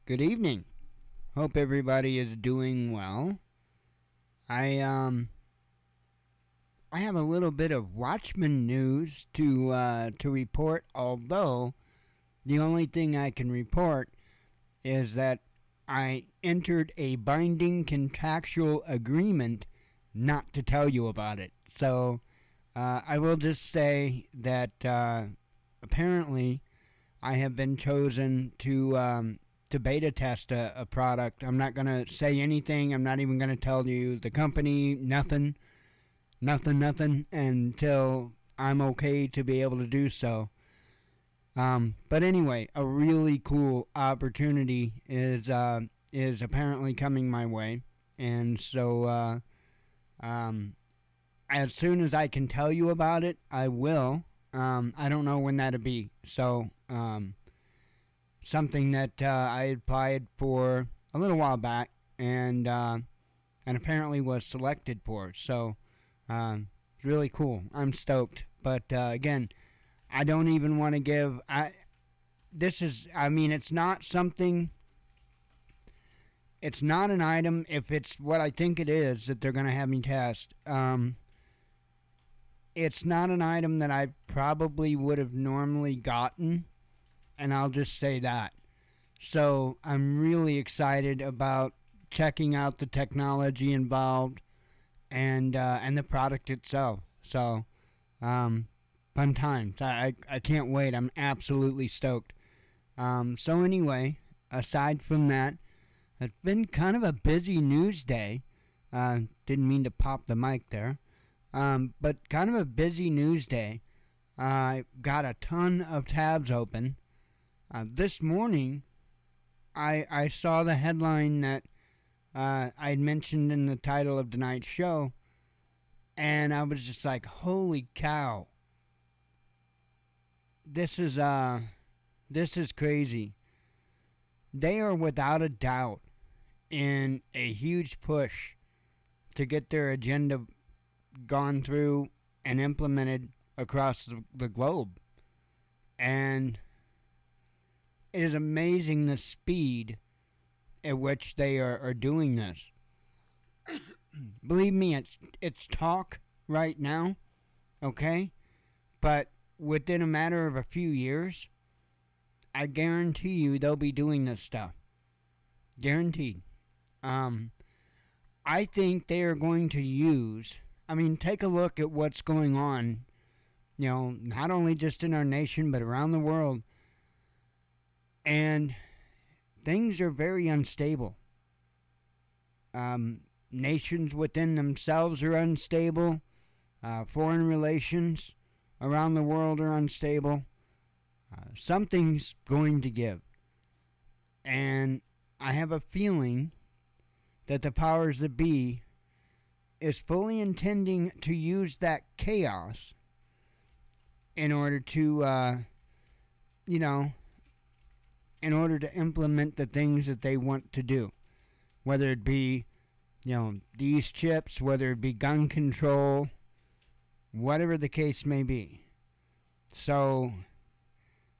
Good evening. Hope everybody is doing well. I have a little bit of Watchman news to report. Although the only thing I can report is that I entered a binding contractual agreement not to tell you about it. So I will just say that apparently I have been chosen to beta test a product. I'm not going to say anything. I'm not even going to tell you the company, nothing until I'm okay to be able to do so. But anyway, a really cool opportunity is apparently coming my way, and so as soon as I can tell you about it, I will. I don't know when that'll be. So something that I applied for a little while back, and apparently was selected for. So it's really cool. I'm stoked. But again, I don't even want to give. This is. I mean, it's not something. It's not an item. If it's what I think it is that they're going to have me test. It's not an item that I probably would have normally gotten, and I'll just say that. So I'm really excited about checking out the technology involved and the product itself. So fun times. I can't wait. I'm absolutely stoked. So anyway, aside from that, it's been kind of a busy news day. Didn't mean to pop the mic there. But kind of a busy news day. I got a ton of tabs open. This morning, I saw the headline that I'd mentioned in the title of tonight's show, and I was just like, holy cow. This is crazy. They are without a doubt in a huge push to get their agenda gone through and implemented across the globe. And it is amazing the speed at which they are doing this. Believe me, it's talk right now, okay? But within a matter of a few years, I guarantee you they'll be doing this stuff. Guaranteed. I think they are going to use. I mean, take a look at what's going on, not only just in our nation, but around the world. And things are very unstable. Nations within themselves are unstable. Foreign relations around the world are unstable. Something's going to give. And I have a feeling that the powers that be is fully intending to use that chaos in order to, in order to implement the things that they want to do. Whether it be, these chips, whether it be gun control, whatever the case may be. So,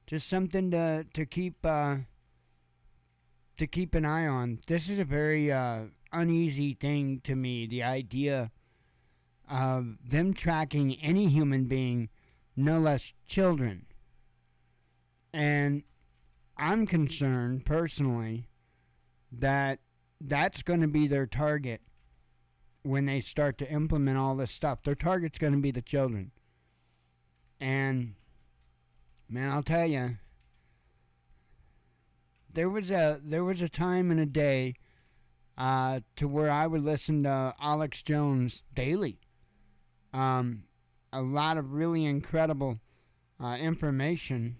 just something to keep an eye on. This is a very uneasy thing to me, the idea of them tracking any human being, no less children. And I'm concerned personally that that's going to be their target when they start to implement all this stuff. Their target's going to be the children. And man, I'll tell you, there was a time and a day to where I would listen to Alex Jones daily. A lot of really incredible information.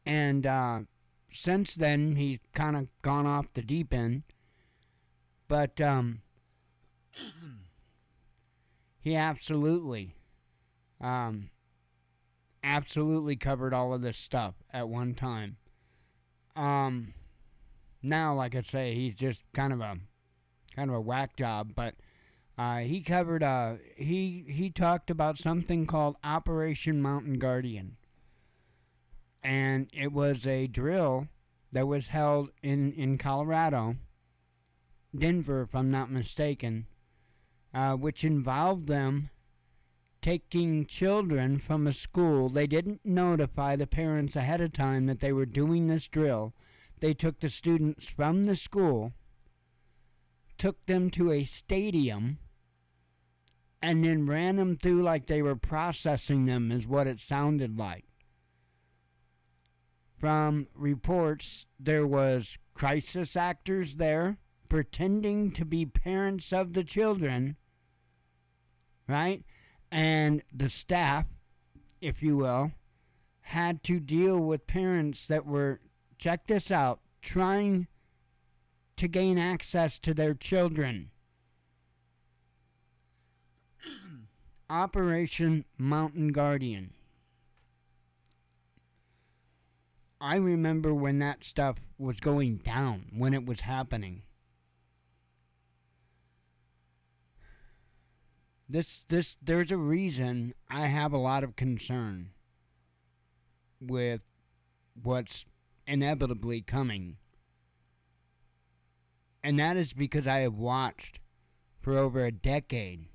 And since then, he's kind of gone off the deep end. But he absolutely covered all of this stuff at one time. Now, like I say, he's just kind of a whack job. But he covered he talked about something called Operation Mountain Guardian. And it was a drill that was held in Colorado, Denver, if I'm not mistaken, which involved them taking children from a school. They didn't notify the parents ahead of time that they were doing this drill. They took the students from the school, took them to a stadium, and then ran them through like they were processing them, is what it sounded like. From reports, there was crisis actors there pretending to be parents of the children, right? And the staff, if you will, had to deal with parents that were, check this out, trying to gain access to their children. Operation Mountain Guardian. I remember when that stuff was going down, when it was happening. There's a reason I have a lot of concern with what's inevitably coming. And that is because I have watched for over a decade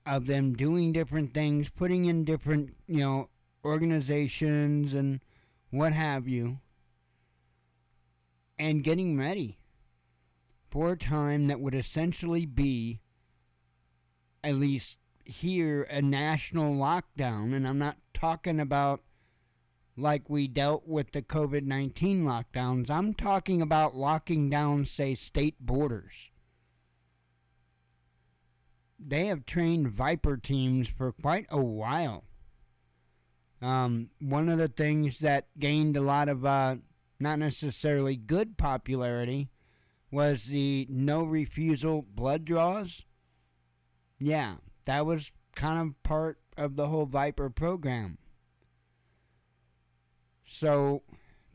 of them doing different things, putting in different, organizations and what have you, and getting ready for a time that would essentially be, at least here, a national lockdown. And I'm not talking about like we dealt with the COVID-19 lockdowns. I'm talking about locking down, say, state borders. They have trained Viper teams for quite a while. One of the things that gained a lot of not necessarily good popularity was the no refusal blood draws. Yeah, that was kind of part of the whole Viper program. So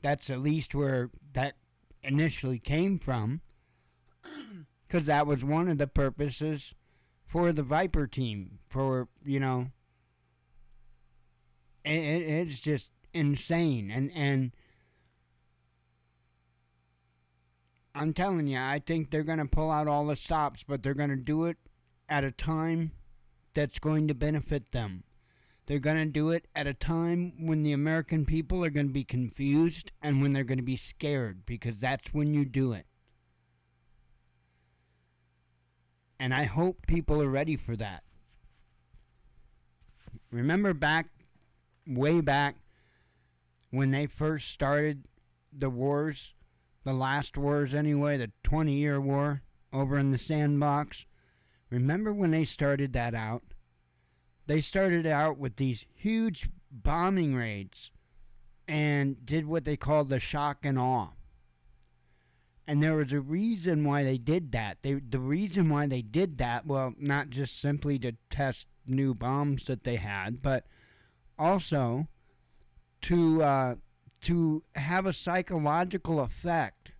that's at least where that initially came from, because that was one of the purposes for the Viper team. For, it's just insane. And I'm telling you, I think they're going to pull out all the stops, but they're going to do it at a time that's going to benefit them. They're going to do it at a time when the American people are going to be confused and when they're going to be scared, because that's when you do it. And I hope people are ready for that. Remember way back, when they first started the wars, the last wars anyway, the 20-year war over in the sandbox? Remember when they started that out? They started out with these huge bombing raids and did what they called the shock and awe. And there was a reason why they did that. The reason why they did that, well, not just simply to test new bombs that they had, but also to have a psychological effect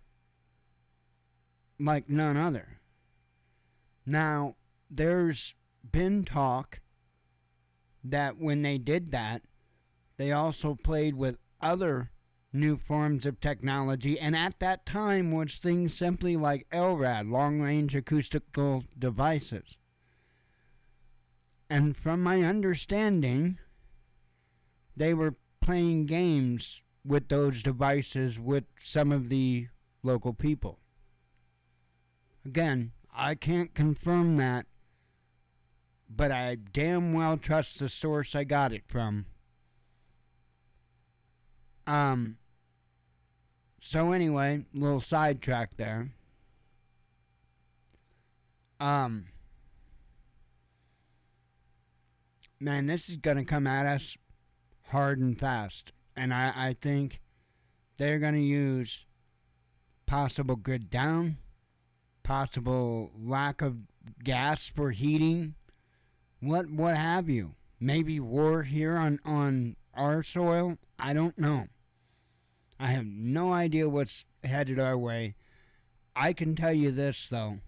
like none other. Now, there's been talk that when they did that, they also played with other new forms of technology, and at that time was things simply like LRAD, long-range acoustical devices. And from my understanding, they were playing games with those devices with some of the local people. Again, I can't confirm that, but I damn well trust the source I got it from. So anyway, little sidetrack there. Man, this is gonna come at us hard and fast. And I think they're gonna use possible grid down, possible lack of gas for heating, what have you. Maybe war here on our soil. I don't know. I have no idea what's headed our way. I can tell you this, though.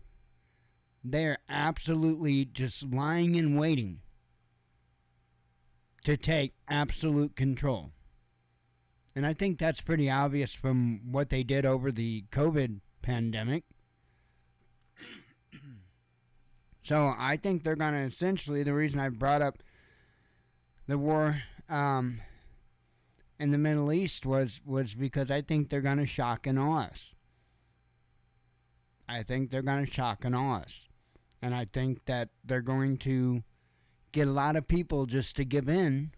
They're absolutely just lying in waiting to take absolute control. And I think that's pretty obvious from what they did over the COVID pandemic. So I think they're going to essentially, the reason I brought up the war in the Middle East was because I think they're going to shock and awe us. I think they're going to shock and awe us. And I think that they're going to get a lot of people just to give in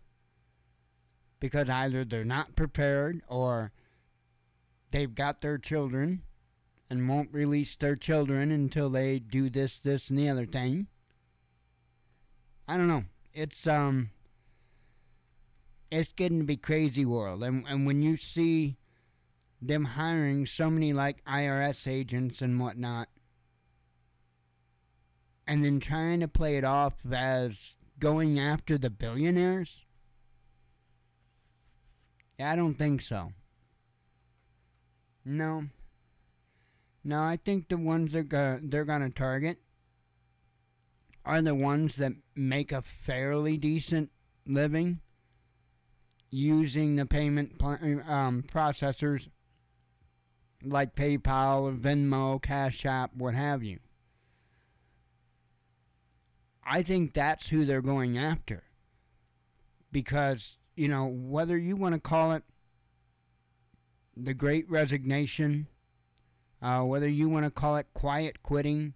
because either they're not prepared or they've got their children and won't release their children until they do this, and the other thing. I don't know. It's getting to be crazy world. And when you see them hiring so many like IRS agents and whatnot, and then trying to play it off as going after the billionaires, I don't think so. No, I think the ones they're going to target are the ones that make a fairly decent living using the payment processors like PayPal, Venmo, Cash App, what have you. I think that's who they're going after. Because, whether you want to call it the Great Resignation, whether you want to call it quiet quitting,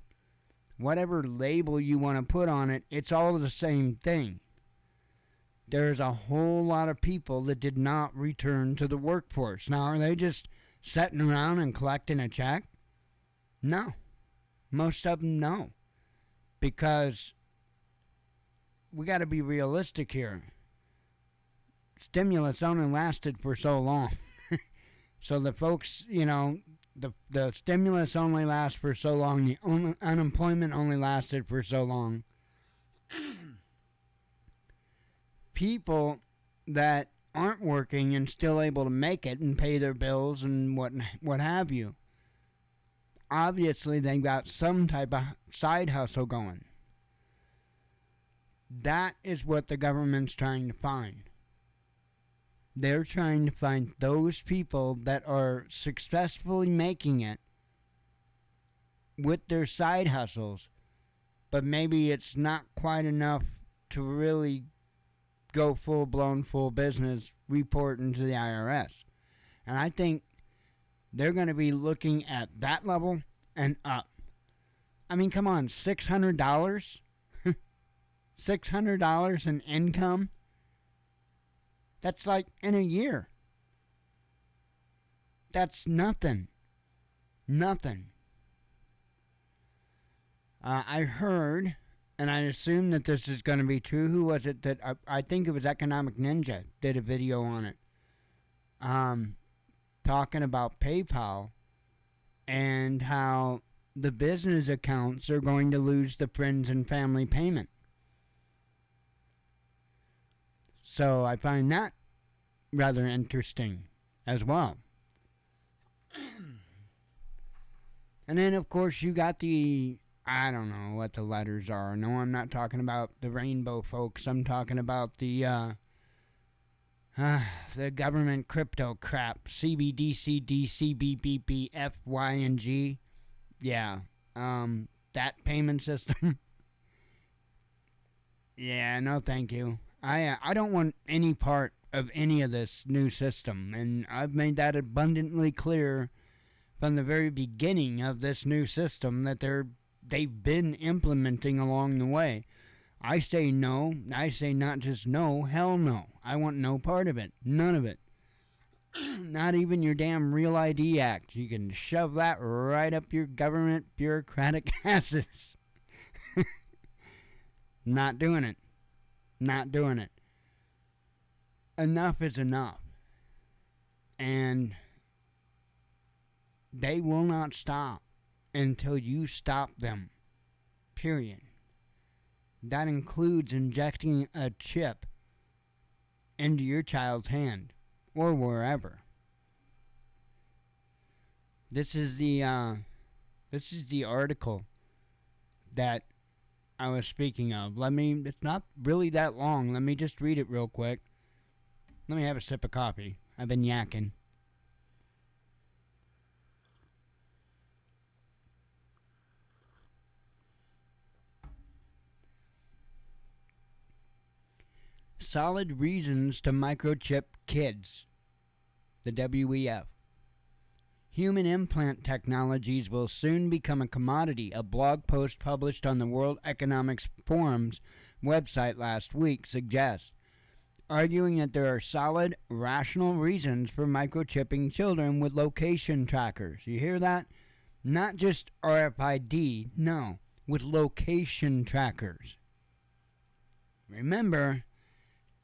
whatever label you want to put on it, it's all the same thing. There's a whole lot of people that did not return to the workforce. Now, are they just sitting around and collecting a check? No. Most of them, no. Because we got to be realistic here. Stimulus only lasted for so long. So the folks, the stimulus only lasts for so long. The unemployment only lasted for so long. People that aren't working and still able to make it and pay their bills and what have you, obviously they've got some type of side hustle going. That is what the government's trying to find. They're trying to find those people that are successfully making it with their side hustles, but maybe it's not quite enough to really go full-blown, full business, reporting to the IRS. And I think they're going to be looking at that level and up. I mean, come on, $600? $600 in income? That's like in a year. That's nothing. Nothing. I heard, and I assume that this is going to be true. Who was it that I think it was Economic Ninja did a video on it, talking about PayPal and how the business accounts are going to lose the friends and family payment. So I find that rather interesting as well. And then, of course, you got the, I don't know what the letters are. No, I'm not talking about the rainbow folks. I'm talking about the government crypto crap. CBDC, DCBBB, F, Y, and G. Yeah. That payment system. Yeah, no thank you. I don't want any part of any of this new system, and I've made that abundantly clear from the very beginning of this new system that they've been implementing along the way. I say no. I say not just no, hell no. I want no part of it. None of it. Not even your damn Real ID Act. You can shove that right up your government bureaucratic asses. Not doing it. Not doing it. Enough is enough. And they will not stop until you stop them. Period. That includes injecting a chip into your child's hand or wherever. This is the article that I was speaking of. It's not really that long. Let me just read it real quick. Let me have a sip of coffee. I've been yakking. Solid reasons to microchip kids. The WEF. Human implant technologies will soon become a commodity, a blog post published on the World Economic Forum's website last week suggests, arguing that there are solid, rational reasons for microchipping children with location trackers. You hear that? Not just RFID, no, with location trackers. Remember,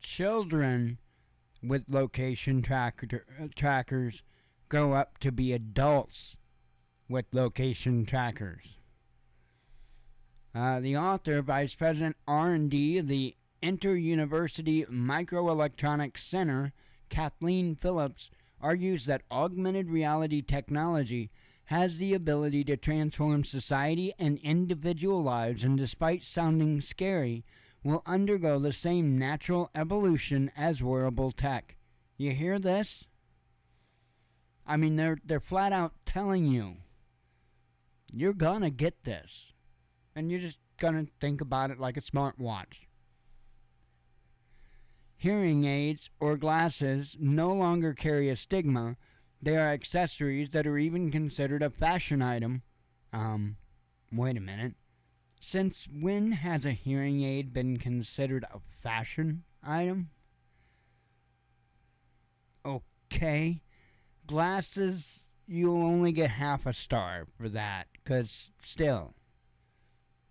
children with location trackers grow up to be adults with location trackers. The author, Vice President R&D of the Inter-University Microelectronics Center, Kathleen Phillips, argues that augmented reality technology has the ability to transform society and individual lives, and despite sounding scary, will undergo the same natural evolution as wearable tech. You hear this? I mean, they're flat out telling you, you're gonna get this, and you're just gonna think about it like a smartwatch. Hearing aids or glasses no longer carry a stigma. They are accessories that are even considered a fashion item. Wait a minute. Since when has a hearing aid been considered a fashion item? Okay. Glasses, you'll only get half a star for that, because still.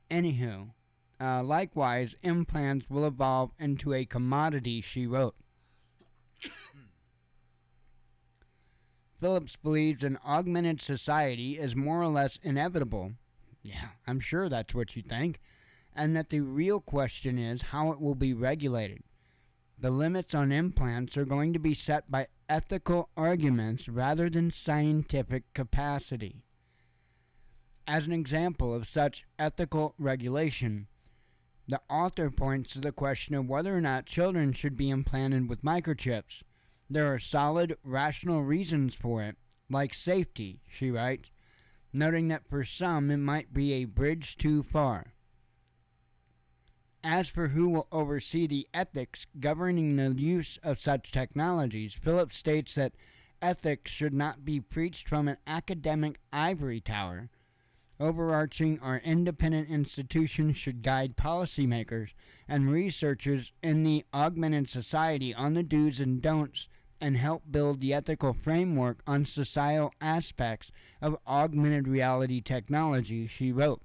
Anywho, likewise, implants will evolve into a commodity, she wrote. Phillips believes an augmented society is more or less inevitable. Yeah, I'm sure that's what you think. And that the real question is how it will be regulated. The limits on implants are going to be set by ethical arguments rather than scientific capacity. As an example of such ethical regulation, the author points to the question of whether or not children should be implanted with microchips. There are solid, rational reasons for it, like safety, she writes, noting that for some it might be a bridge too far. As for who will oversee the ethics governing the use of such technologies, Phillips states that ethics should not be preached from an academic ivory tower. Overarching or independent institutions should guide policymakers and researchers in the augmented society on the do's and don'ts and help build the ethical framework on societal aspects of augmented reality technology, she wrote.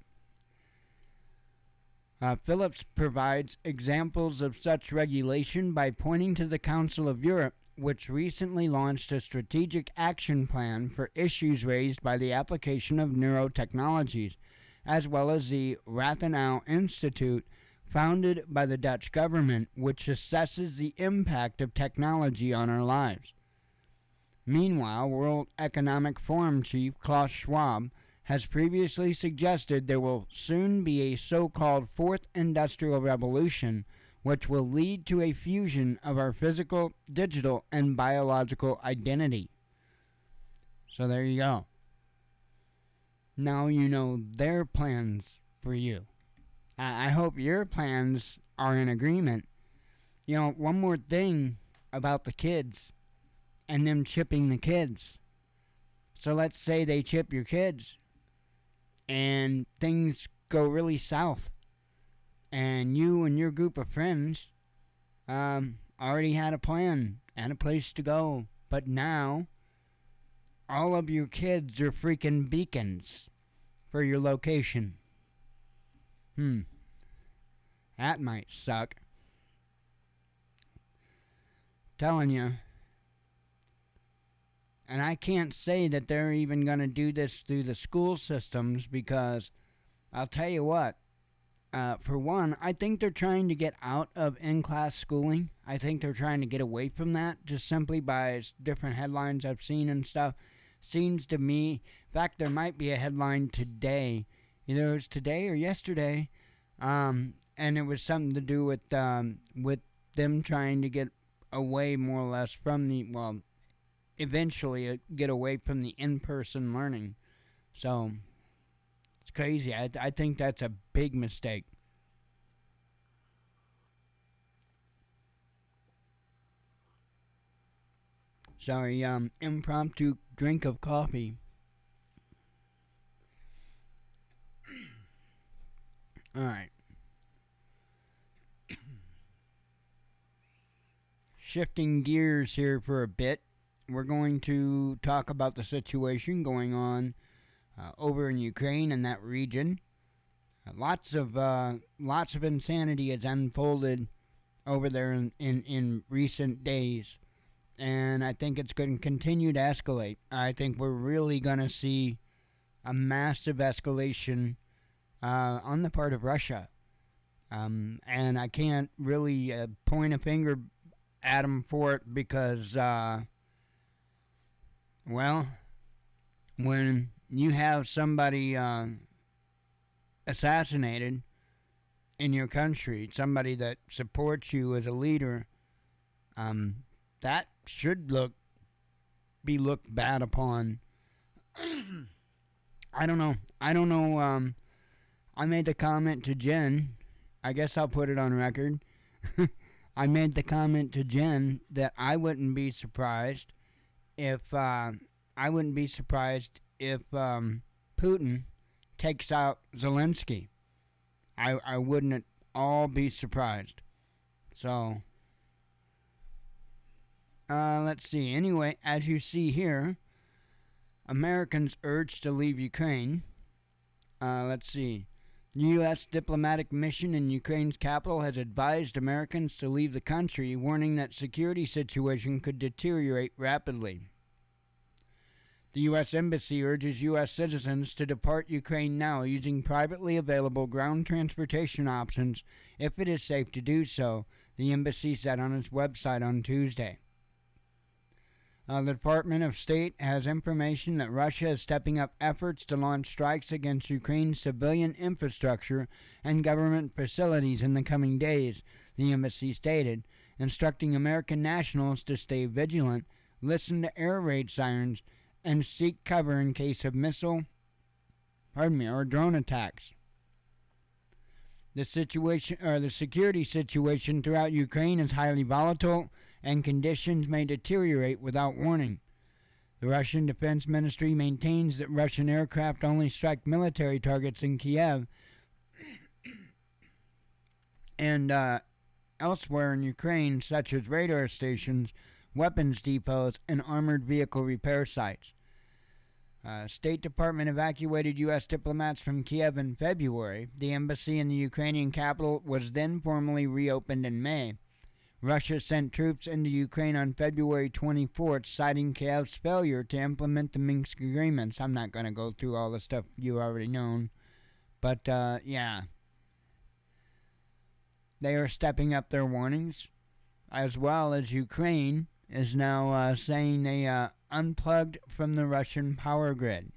Phillips provides examples of such regulation by pointing to the Council of Europe, which recently launched a strategic action plan for issues raised by the application of neurotechnologies, as well as the Rathenau Institute, founded by the Dutch government, which assesses the impact of technology on our lives. Meanwhile, World Economic Forum chief Klaus Schwab has previously suggested there will soon be a so-called Fourth Industrial Revolution, which will lead to a fusion of our physical, digital, and biological identity. So there you go. Now you know their plans for you. I hope your plans are in agreement. You know, one more thing about the kids and them chipping the kids. So let's say they chip your kids and things go really south, and you and your group of friends already had a plan and a place to go, but now all of your kids are freaking beacons for your location. That might suck. Telling you. And I can't say that they're even going to do this through the school systems, because I'll tell you what, for one, I think they're trying to get out of in-class schooling. I think they're trying to get away from that, just simply by different headlines I've seen and stuff. Seems to me, in fact, there might be a headline today, either it was today or yesterday, and it was something to do with them trying to get away more or less from the, well, eventually get away from the in-person learning. So it's crazy. I think that's a big mistake. Sorry, impromptu drink of coffee. All right. Shifting gears here for a bit, we're going to talk about the situation going on over in Ukraine and that region. Lots of insanity has unfolded over there in recent days, and I think it's going to continue to escalate. I think we're really going to see a massive escalation on the part of Russia. And I can't really point a finger at them for it because, well, when you have somebody assassinated in your country, somebody that supports you as a leader, that should be looked bad upon. I don't know. I made the comment to Jen. I guess I'll put it on record. I made the comment to Jen that I wouldn't be surprised if Putin takes out Zelensky. I wouldn't at all be surprised. So let's see. Anyway, as you see here, Americans urged to leave Ukraine. Let's see. The U.S. diplomatic mission in Ukraine's capital has advised Americans to leave the country, warning that security situation could deteriorate rapidly. The U.S. Embassy urges U.S. citizens to depart Ukraine now using privately available ground transportation options if it is safe to do so, the embassy said on its website on Tuesday. The Department of State has information that Russia is stepping up efforts to launch strikes against Ukraine's civilian infrastructure and government facilities in the coming days, the embassy stated, instructing American nationals to stay vigilant, listen to air raid sirens, and seek cover in case of or drone attacks. The security situation throughout Ukraine is highly volatile, and conditions may deteriorate without warning. The Russian Defense Ministry maintains that Russian aircraft only strike military targets in Kiev and elsewhere in Ukraine, such as radar stations, weapons depots, and armored vehicle repair sites. State Department evacuated U.S. diplomats from Kiev in February. The embassy in the Ukrainian capital was then formally reopened in May. Russia sent troops into Ukraine on February 24th, citing Kiev's failure to implement the Minsk agreements. I'm not going to go through all the stuff you already know, but yeah. They are stepping up their warnings, as well as Ukraine is now saying they unplugged from the Russian power grid.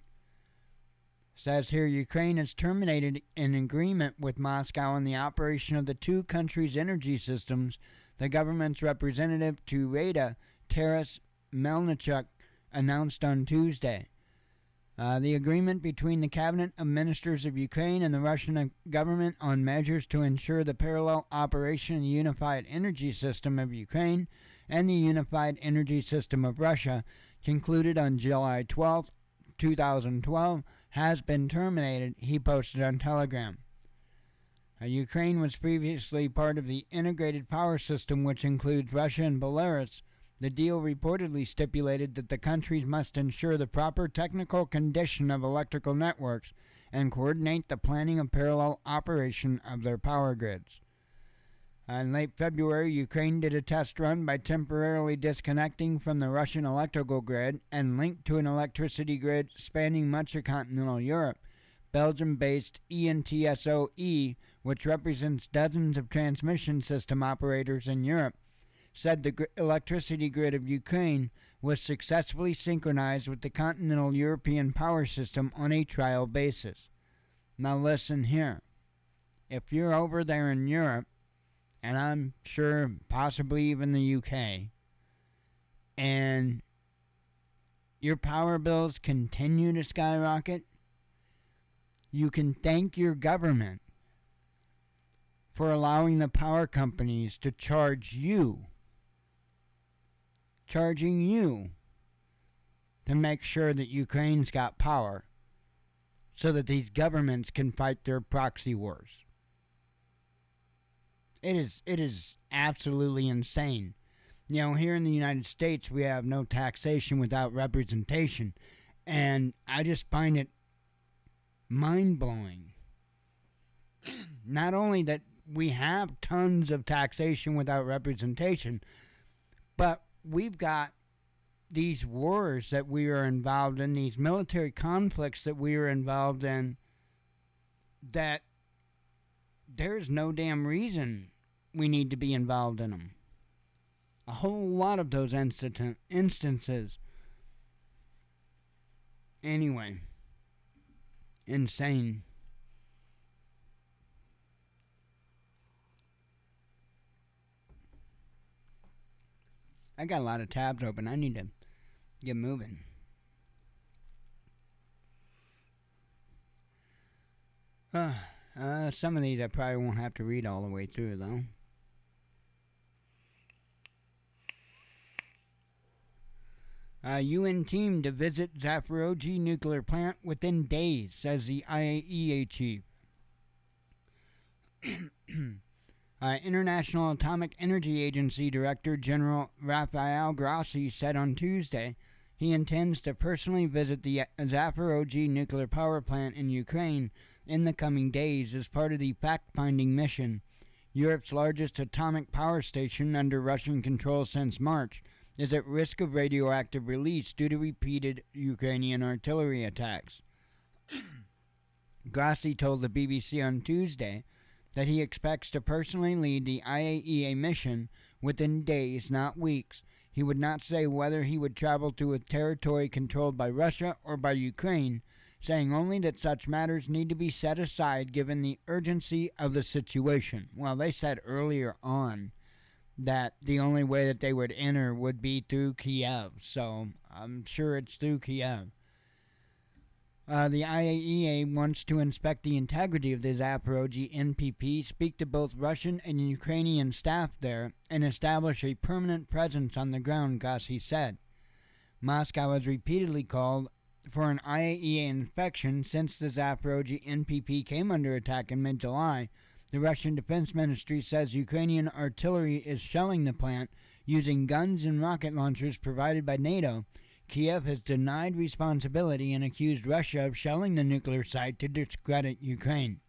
Says here, Ukraine has terminated an agreement with Moscow on the operation of the two countries' energy systems, the government's representative to Rada, Taras Melnichuk, announced on Tuesday. The agreement between the Cabinet of Ministers of Ukraine and the Russian government on measures to ensure the parallel operation of the unified energy system of Ukraine and the unified energy system of Russia, concluded on July 12, 2012, has been terminated, he posted on Telegram. Ukraine was previously part of the integrated power system, which includes Russia and Belarus. The deal reportedly stipulated that the countries must ensure the proper technical condition of electrical networks and coordinate the planning of parallel operation of their power grids. In late February, Ukraine did a test run by temporarily disconnecting from the Russian electrical grid and linked to an electricity grid spanning much of continental Europe. Belgium-based ENTSO-E, which represents dozens of transmission system operators in Europe, said the electricity grid of Ukraine was successfully synchronized with the continental European power system on a trial basis. Now listen here. If you're over there in Europe, and I'm sure possibly even the UK, and your power bills continue to skyrocket, you can thank your government for allowing the power companies to charging you to make sure that Ukraine's got power so that these governments can fight their proxy wars. It is absolutely insane. You know, here in the United States, we have no taxation without representation, and I just find it mind-blowing. Not only that we have tons of taxation without representation, but we've got these wars that we are involved in, these military conflicts that we are involved in, that there's no damn reason we need to be involved in them. A whole lot of those instances. Anyway, insane. I got a lot of tabs open. I need to get moving. Some of these I probably won't have to read all the way through, though. UN team to visit Zaporozhye nuclear plant within days, says the IAEA chief. International Atomic Energy Agency Director General Rafael Grossi said on Tuesday he intends to personally visit the Zaporozhye nuclear power plant in Ukraine in the coming days as part of the fact-finding mission. Europe's largest atomic power station under Russian control since March is at risk of radioactive release due to repeated Ukrainian artillery attacks. Grossi told the BBC on Tuesday that he expects to personally lead the IAEA mission within days, not weeks. He would not say whether he would travel to a territory controlled by Russia or by Ukraine, saying only that such matters need to be set aside given the urgency of the situation. Well, they said earlier on that the only way that they would enter would be through Kiev, so I'm sure it's through Kiev. The IAEA wants to inspect the integrity of the Zaporozhye NPP, speak to both Russian and Ukrainian staff there, and establish a permanent presence on the ground, Grossi said. Moscow has repeatedly called for an IAEA inspection since the Zaporozhye NPP came under attack in mid-July. The Russian Defense Ministry says Ukrainian artillery is shelling the plant using guns and rocket launchers provided by NATO. Kiev has denied responsibility and accused Russia of shelling the nuclear site to discredit Ukraine.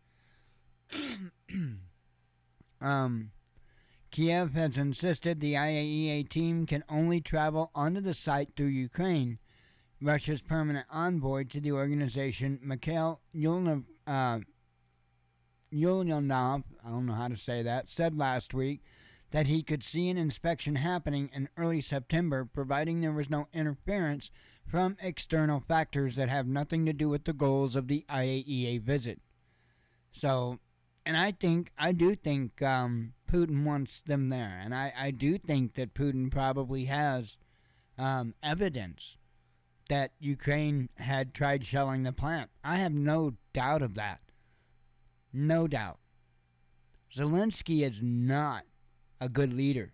Kiev has insisted the IAEA team can only travel onto the site through Ukraine. Russia's permanent envoy to the organization, Mikhail Yulianov, I don't know how to say that, said last week that he could see an inspection happening in early September, providing there was no interference from external factors that have nothing to do with the goals of the IAEA visit. So, and I do think Putin wants them there, and I do think that Putin probably has evidence that Ukraine had tried shelling the plant. I have no doubt of that. No doubt. Zelensky is not a good leader.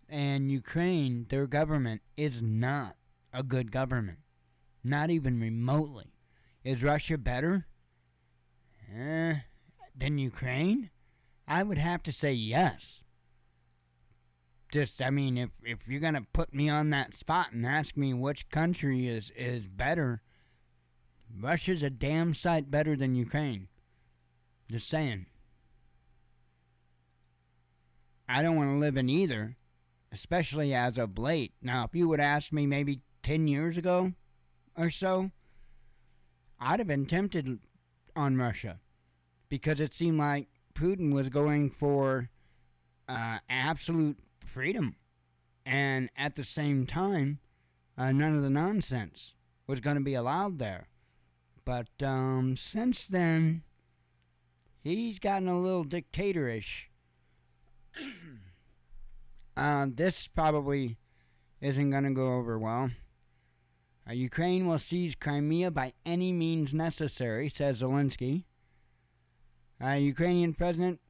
And Ukraine, their government, is not a good government. Not even remotely. Is Russia better than Ukraine? I would have to say yes. Just, I mean, if you're going to put me on that spot and ask me which country is better, Russia's a damn sight better than Ukraine. Just saying. I don't want to live in either, especially as of late. Now, if you would ask me maybe 10 years ago or so, I'd have been tempted on Russia because it seemed like Putin was going for absolute freedom. And at the same time, none of the nonsense was going to be allowed there. But since then, he's gotten a little dictatorish. This probably isn't going to go over well. Ukraine will seize Crimea by any means necessary, says Zelensky. Ukrainian President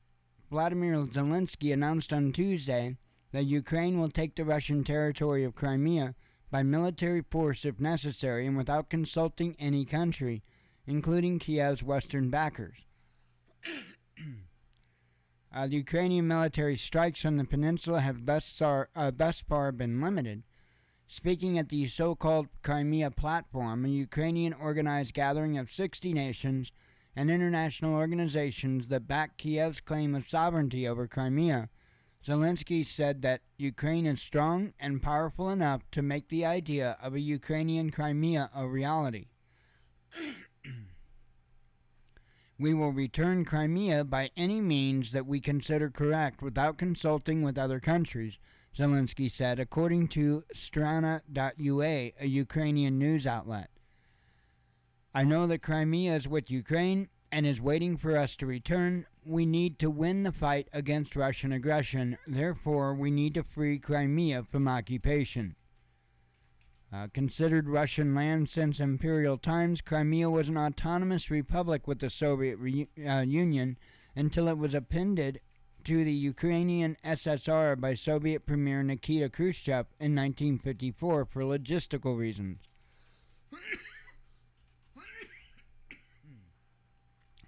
Vladimir Zelensky announced on Tuesday that Ukraine will take the Russian territory of Crimea by military force if necessary and without consulting any country, including Kiev's Western backers. The Ukrainian military strikes on the peninsula have thus far been limited. Speaking at the so-called Crimea Platform, a Ukrainian-organized gathering of 60 nations and international organizations that back Kiev's claim of sovereignty over Crimea, Zelensky said that Ukraine is strong and powerful enough to make the idea of a Ukrainian Crimea a reality. We will return Crimea by any means that we consider correct without consulting with other countries, Zelensky said, according to Strana.ua, a Ukrainian news outlet. I know that Crimea is with Ukraine and is waiting for us to return. We need to win the fight against Russian aggression. Therefore, we need to free Crimea from occupation. Considered Russian land since imperial times, Crimea was an autonomous republic with the Soviet Union until it was appended to the Ukrainian SSR by Soviet Premier Nikita Khrushchev in 1954 for logistical reasons.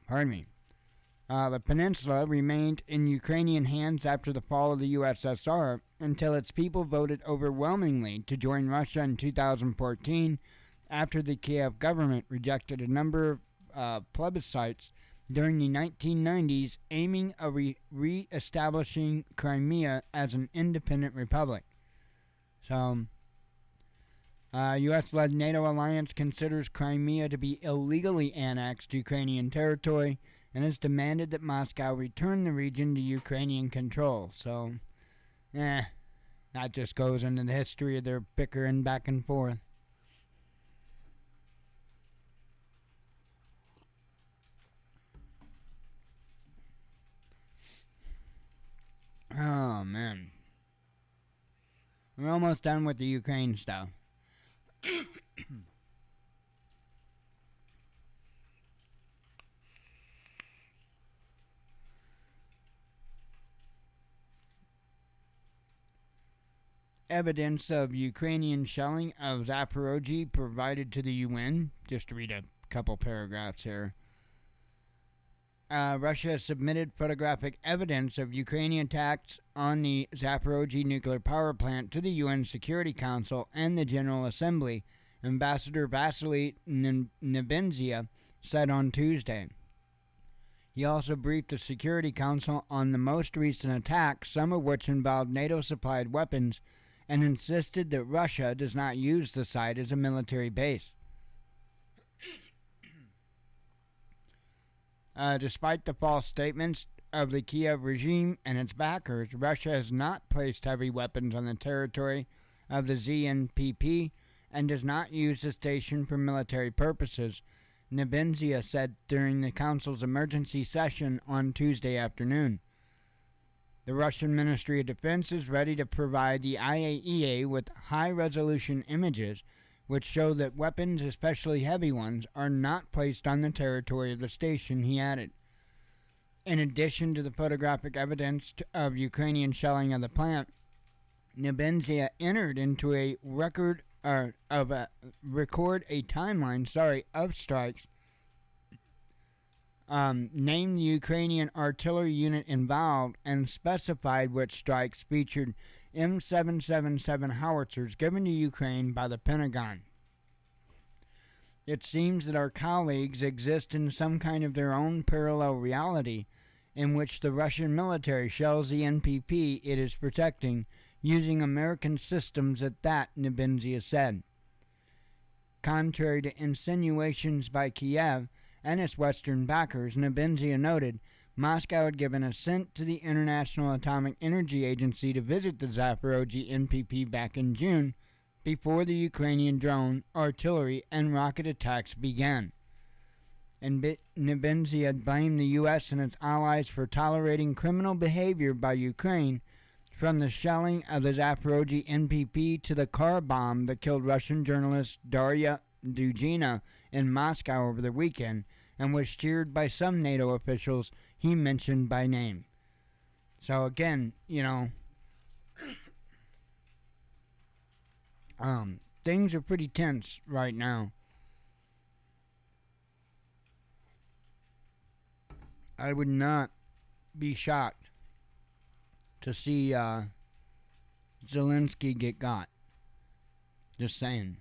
Pardon me. The peninsula remained in Ukrainian hands after the fall of the USSR until its people voted overwhelmingly to join Russia in 2014 after the Kiev government rejected a number of plebiscites during the 1990s aiming at re-establishing Crimea as an independent republic. So, U.S.-led NATO alliance considers Crimea to be illegally annexed Ukrainian territory and has demanded that Moscow return the region to Ukrainian control. So, that just goes into the history of their bickering back and forth. Oh, man. We're almost done with the Ukraine stuff. Evidence of Ukrainian shelling of Zaporozhye provided to the UN. Just to read a couple paragraphs here. Russia submitted photographic evidence of Ukrainian attacks on the Zaporozhye nuclear power plant to the UN Security Council and the General Assembly, Ambassador Vasily Nebenzia said on Tuesday. He also briefed the Security Council on the most recent attacks, some of which involved NATO-supplied weapons, and insisted that Russia does not use the site as a military base. Despite the false statements of the Kiev regime and its backers, Russia has not placed heavy weapons on the territory of the ZNPP and does not use the station for military purposes, Nebenzia said during the Council's emergency session on Tuesday afternoon. The Russian Ministry of Defense is ready to provide the IAEA with high-resolution images which show that weapons, especially heavy ones, are not placed on the territory of the station, he added. In addition to the photographic evidence of Ukrainian shelling of the plant, Nebenzia entered into a record a timeline of strikes, named the Ukrainian artillery unit involved, and specified which strikes featured M777 howitzers given to Ukraine by the Pentagon. It seems that our colleagues exist in some kind of their own parallel reality in which the Russian military shells the NPP it is protecting using American systems at that, Nebenzia said. Contrary to insinuations by Kiev and its Western backers, Nebenzia noted Moscow had given assent to the International Atomic Energy Agency to visit the Zaporozhye NPP back in June, before the Ukrainian drone, artillery, and rocket attacks began. And Nebenzia blamed the U.S. and its allies for tolerating criminal behavior by Ukraine from the shelling of the Zaporozhye NPP to the car bomb that killed Russian journalist Daria Dugina in Moscow over the weekend and was cheered by some NATO officials he mentioned by name. So again, things are pretty tense right now. I would not be shocked to see Zelensky get got. Just saying.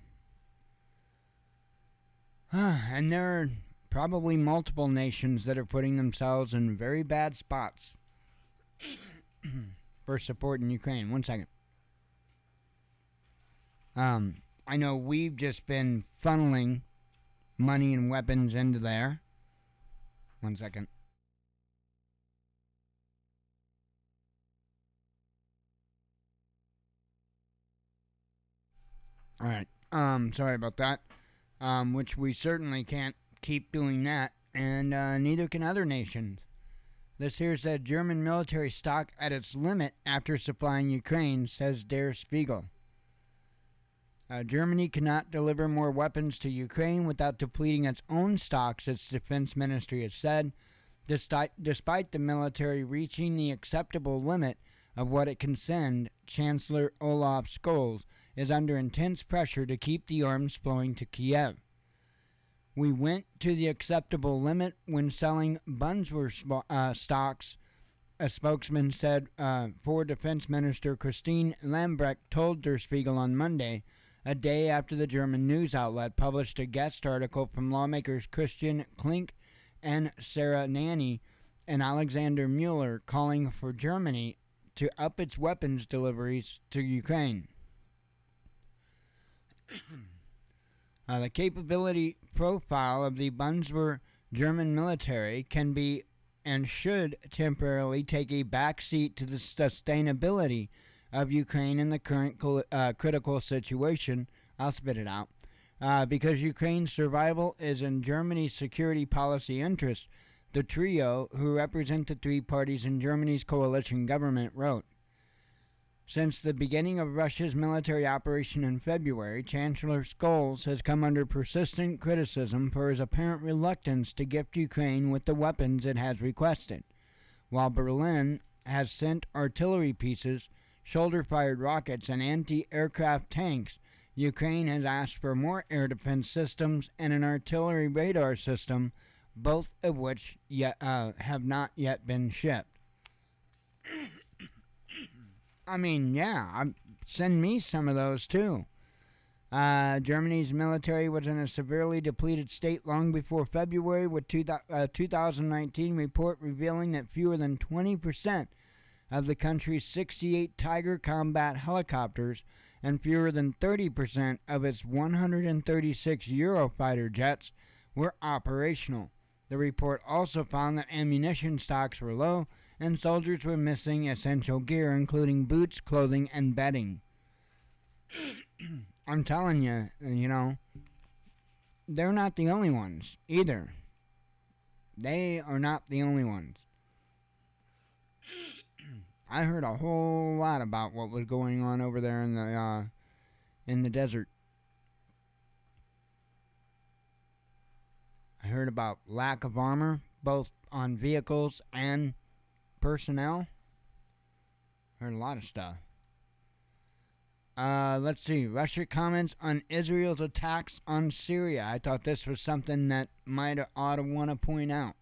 And there are probably multiple nations that are putting themselves in very bad spots for supporting Ukraine. One second. I know we've just been funneling money and weapons into there. One second. All right. Sorry about that. Which we certainly can't keep doing that, and neither can other nations. This here said German military stock at its limit after supplying Ukraine, says Der Spiegel. Germany cannot deliver more weapons to Ukraine without depleting its own stocks, its defense ministry has said, despite the military reaching the acceptable limit of what it can send. Chancellor Olaf Scholz is under intense pressure to keep the arms flowing to Kiev. We went to the acceptable limit when selling Bundeswehr stocks, a spokesman said for Defense Minister Christine Lambrecht told Der Spiegel on Monday, a day after the German news outlet published a guest article from lawmakers Christian Klink and Sarah Nanny and Alexander Mueller calling for Germany to up its weapons deliveries to Ukraine. The capability profile of the Bundeswehr German military can be and should temporarily take a backseat to the sustainability of Ukraine in the current critical situation. I'll spit it out. Because Ukraine's survival is in Germany's security policy interest, the trio, who represent the three parties in Germany's coalition government, wrote. Since the beginning of Russia's military operation in February, Chancellor Scholz has come under persistent criticism for his apparent reluctance to gift Ukraine with the weapons it has requested. While Berlin has sent artillery pieces, shoulder-fired rockets, and anti-aircraft tanks, Ukraine has asked for more air defense systems and an artillery radar system, both of which have not yet been shipped. I mean, yeah, send me some of those too. Germany's military was in a severely depleted state long before February, with 2019 report revealing that fewer than 20% of the country's 68 Tiger combat helicopters and fewer than 30% of its 136 Eurofighter jets were operational. The report also found that ammunition stocks were low and soldiers were missing essential gear, including boots, clothing, and bedding. I'm telling you, they're not the only ones either. They are not the only ones. I heard a whole lot about what was going on over there in the desert. I heard about lack of armor, both on vehicles and personnel. Heard a lot of stuff. Let's see. Russia comments on Israel's attacks on Syria. I thought this was something that ought to want to point out.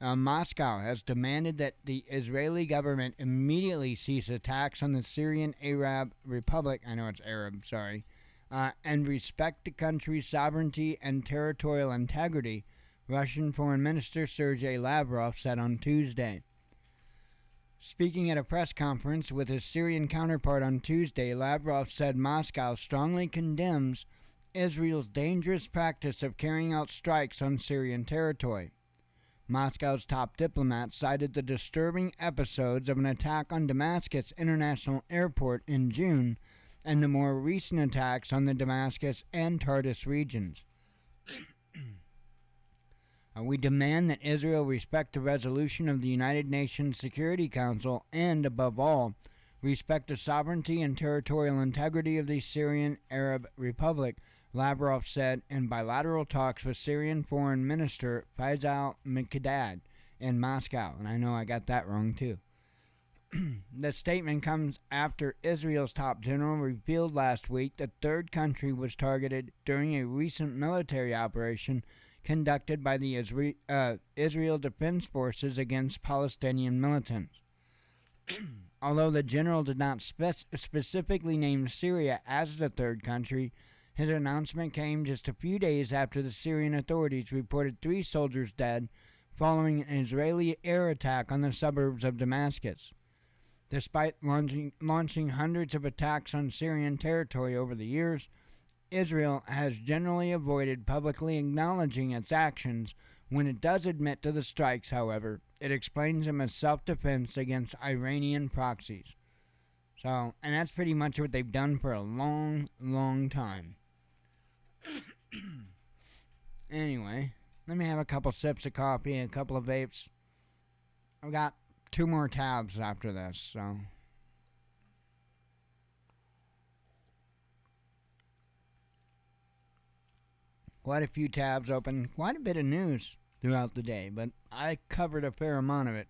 Moscow has demanded that the Israeli government immediately cease attacks on the Syrian Arab Republic. I know it's Arab, sorry. And respect the country's sovereignty and territorial integrity, Russian Foreign Minister Sergei Lavrov said on Tuesday. Speaking at a press conference with his Syrian counterpart on Tuesday, Lavrov said Moscow strongly condemns Israel's dangerous practice of carrying out strikes on Syrian territory. Moscow's top diplomat cited the disturbing episodes of an attack on Damascus International Airport in June and the more recent attacks on the Damascus and Tartus regions. We demand that Israel respect the resolution of the United Nations Security Council and, above all, respect the sovereignty and territorial integrity of the Syrian Arab Republic, Lavrov said in bilateral talks with Syrian Foreign Minister Faisal Mikdad in Moscow. And I know I got that wrong too. The statement comes after Israel's top general revealed last week that third country was targeted during a recent military operation conducted by the Israel Defense Forces against Palestinian militants. Although the general did not specifically name Syria as the third country, his announcement came just a few days after the Syrian authorities reported 3 soldiers dead following an Israeli air attack on the suburbs of Damascus. Despite launching hundreds of attacks on Syrian territory over the years, Israel has generally avoided publicly acknowledging its actions. When it does admit to the strikes, however, it explains them as self-defense against Iranian proxies. So, and that's pretty much what they've done for a long, long time. Anyway, let me have a couple sips of coffee and a couple of vapes. I've got 2 more tabs after this, so. Quite a few tabs open, quite a bit of news throughout the day, but I covered a fair amount of it.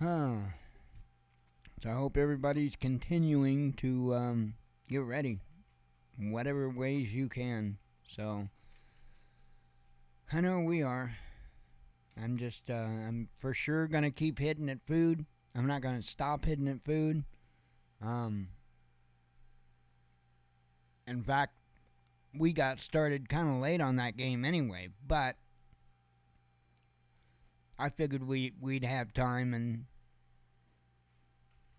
So I hope everybody's continuing to get ready, whatever ways you can. So I know we are. I'm for sure gonna keep hitting at food. I'm not gonna stop hitting at food. In fact, we got started kind of late on that game anyway, but I figured we'd have time, and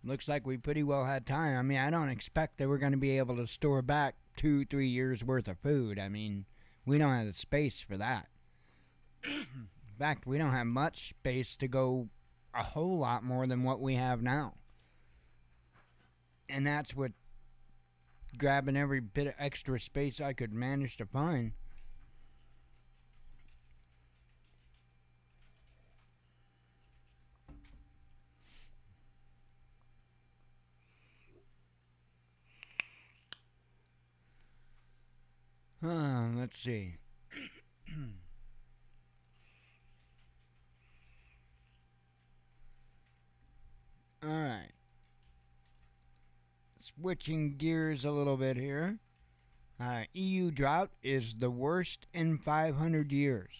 looks like we pretty well had time. I mean, I don't expect that we're going to be able to store back 2-3 years worth of food. I mean, we don't have the space for that. In fact, we don't have much space to go a whole lot more than what we have now. And that's what grabbing every bit of extra space I could manage to find. Let's see. Alright. Switching gears a little bit here. EU drought is the worst in 500 years.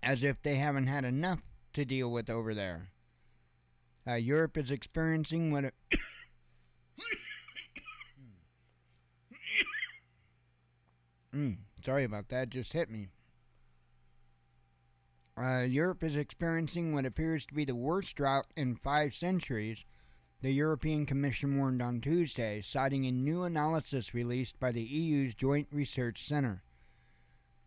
As if they haven't had enough to deal with over there. Europe is experiencing what sorry about that, just hit me. Europe is experiencing what appears to be the worst drought in 5 centuries, the European Commission warned on Tuesday, citing a new analysis released by the EU's Joint Research Centre.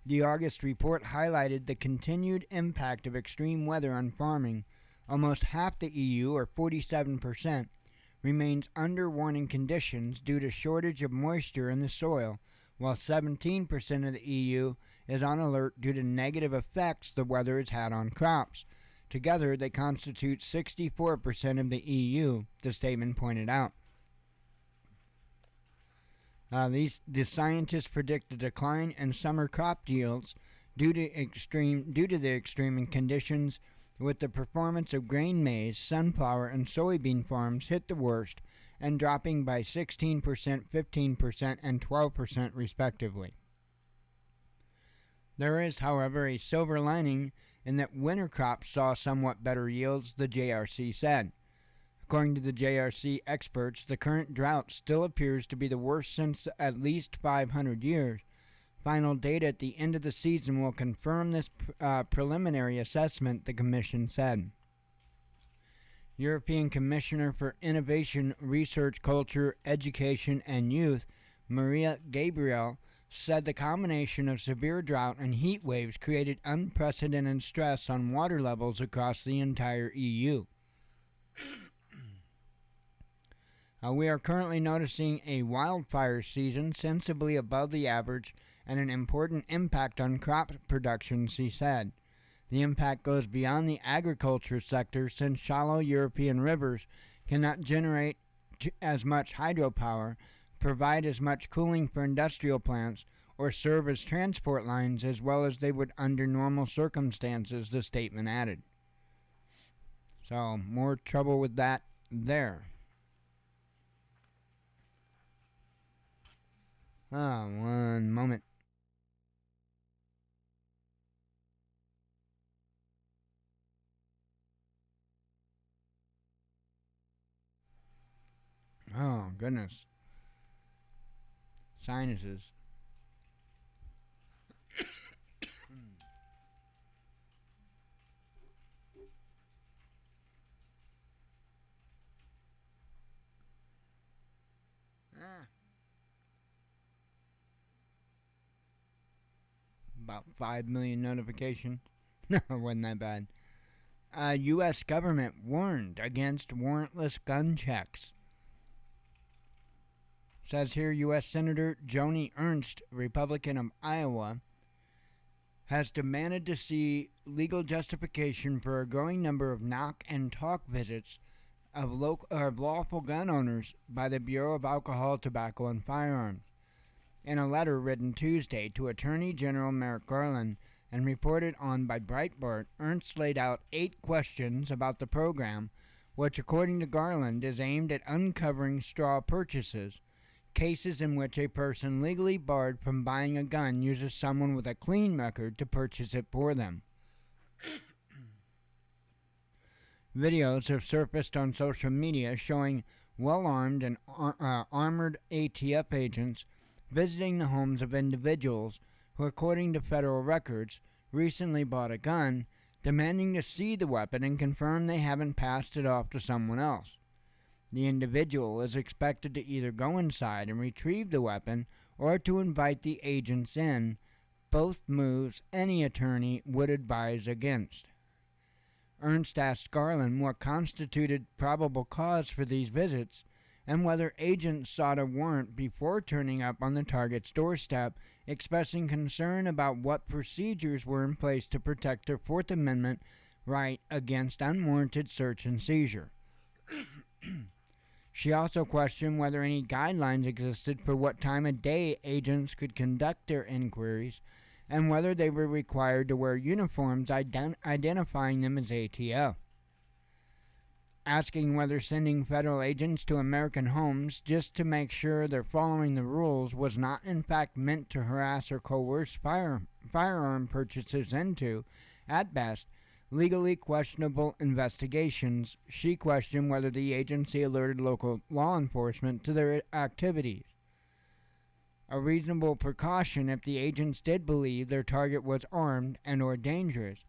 The August report highlighted the continued impact of extreme weather on farming. Almost half the EU, or 47%, remains under warning conditions due to shortage of moisture in the soil, while 17% of the EU is on alert due to negative effects the weather has had on crops. Together, they constitute 64% of the EU, the statement pointed out. The scientists predict a decline in summer crop yields due to the extreme conditions, with the performance of grain maize, sunflower, and soybean farms hit the worst and dropping by 16%, 15%, and 12% respectively. There is, however, a silver lining in that winter crops saw somewhat better yields, the JRC said. According to the JRC experts, the current drought still appears to be the worst since at least 500 years. Final data at the end of the season will confirm this preliminary assessment, the Commission said. European Commissioner for Innovation, Research, Culture, Education, and Youth, Maria Gabriel, said the combination of severe drought and heat waves created unprecedented stress on water levels across the entire EU. We are currently noticing a wildfire season sensibly above the average and an important impact on crop production, she said. The impact goes beyond the agriculture sector since shallow European rivers cannot generate as much hydropower, provide as much cooling for industrial plants, or serve as transport lines as well as they would under normal circumstances, the statement added. So, more trouble with that there. One moment. Oh, goodness. Sinuses. About 5 million notifications. No, it wasn't that bad. U.S. government warned against warrantless gun checks. Says here U.S. Senator Joni Ernst, Republican of Iowa, has demanded to see legal justification for a growing number of knock and talk visits of lawful gun owners by the Bureau of Alcohol, Tobacco, and Firearms. In a letter written Tuesday to Attorney General Merrick Garland and reported on by Breitbart, Ernst laid out 8 questions about the program, which, according to Garland, is aimed at uncovering straw purchases, cases in which a person legally barred from buying a gun uses someone with a clean record to purchase it for them. Videos have surfaced on social media showing well-armed and armored ATF agents visiting the homes of individuals who, according to federal records, recently bought a gun, demanding to see the weapon and confirm they haven't passed it off to someone else. The individual is expected to either go inside and retrieve the weapon or to invite the agents in, both moves any attorney would advise against. Ernst asked Garland what constituted probable cause for these visits and whether agents sought a warrant before turning up on the target's doorstep, expressing concern about what procedures were in place to protect their Fourth Amendment right against unwarranted search and seizure. She also questioned whether any guidelines existed for what time of day agents could conduct their inquiries and whether they were required to wear uniforms identifying them as ATF. Asking whether sending federal agents to American homes just to make sure they're following the rules was not in fact meant to harass or coerce firearm purchasers into, at best, legally questionable investigations, she questioned whether the agency alerted local law enforcement to their activities. A reasonable precaution if the agents did believe their target was armed and or dangerous.